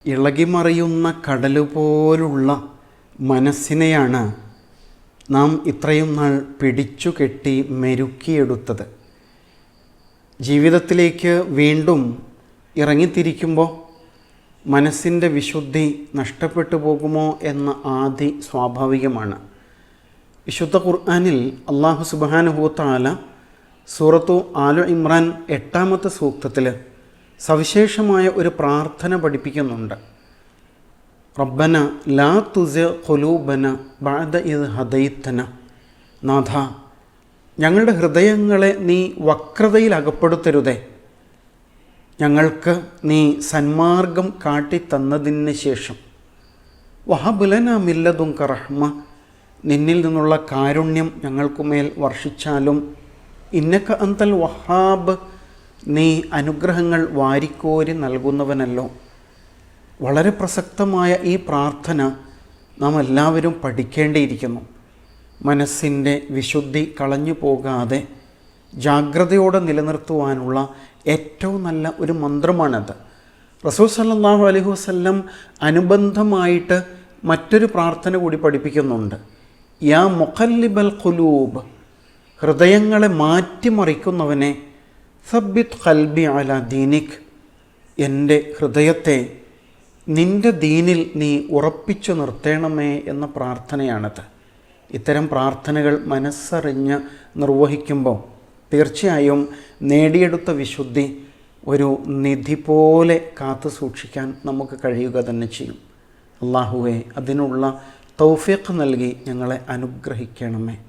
ഇളകിമറിയുന്ന കടലുപോലുള്ള മനസ്സിനെയാണ് നാം ഇത്രയും നാൾ പിടിച്ചുകെട്ടി മെരുക്കിയെടുത്തത്. ജീവിതത്തിലേക്ക് വീണ്ടും ഇറങ്ങിത്തിരിക്കുമ്പോൾ മനസ്സിൻ്റെ വിശുദ്ധി നഷ്ടപ്പെട്ടു പോകുമോ എന്ന ആദി സ്വാഭാവികമാണ്. വിശുദ്ധ ഖുർആനിൽ അല്ലാഹു സുബ്ഹാനഹു വ തആല സൂറത്തു ആലു ഇമ്രാൻ 8-ാമത്തെ സൂക്തത്തിൽ സവിശേഷമായ ഒരു പ്രാർത്ഥന പഠിപ്പിക്കുന്നുണ്ട്. റബ്ബന ലാ തുസിഗ് ഖുലൂബന ബഅദ ഇദ് ഹദൈതന. നാഥ, ഞങ്ങളുടെ ഹൃദയങ്ങളെ നീ വക്രതയിൽ അകപ്പെടുത്തരുതേ. ഞങ്ങൾക്ക് നീ സന്മാർഗം കാട്ടിത്തന്നതിന് ശേഷം വഹബ് ലനാ മിൻ ലദുൻക റഹ്മ, നിന്നിൽ നിന്നുള്ള കാരുണ്യം ഞങ്ങൾക്കുമേൽ വർഷിച്ചാലും. ഇന്നക അന്തൽ വഹാബ്, നീ അനുഗ്രഹങ്ങൾ വാരിക്കോരി നൽകുന്നവനല്ലോ. വളരെ പ്രസക്തമായ ഈ പ്രാർത്ഥന നാം എല്ലാവരും പഠിക്കേണ്ടിയിരിക്കുന്നു. മനസ്സിൻ്റെ വിശുദ്ധി കളഞ്ഞു പോകാതെ ജാഗ്രതയോടെ നിലനിർത്തുവാനുള്ള ഏറ്റവും നല്ല ഒരു മന്ത്രമാണത്. റസൂൽ സല്ലല്ലാഹു അലൈഹി വസല്ലം അനുബന്ധമായിട്ട് മറ്റൊരു പ്രാർത്ഥന കൂടി പഠിപ്പിക്കുന്നുണ്ട്. യാ മുഖല്ലിബൽ ഖുലൂബ്, ഹൃദയങ്ങളെ മാറ്റിമറിക്കുന്നവനെ, സബ്ബിത് ഖൽബി അലാ ദീനിക്, എൻ്റെ ഹൃദയത്തെ നിൻ്റെ ദീനിൽ നീ ഉറപ്പിച്ചു നിർത്തണമേ എന്ന പ്രാർത്ഥനയാണത്. ഇത്തരം പ്രാർത്ഥനകൾ മനസ്സറിഞ്ഞ് നിർവഹിക്കുമ്പോൾ തീർച്ചയായും നേടിയെടുത്ത വിശുദ്ധി ഒരു നിധി പോലെ കാത്തു സൂക്ഷിക്കാൻ നമുക്ക് കഴിയുക തന്നെ ചെയ്യും. അല്ലാഹുവേ, അതിനുള്ള തൗഫീഖ് നൽകി ഞങ്ങളെ അനുഗ്രഹിക്കണമേ.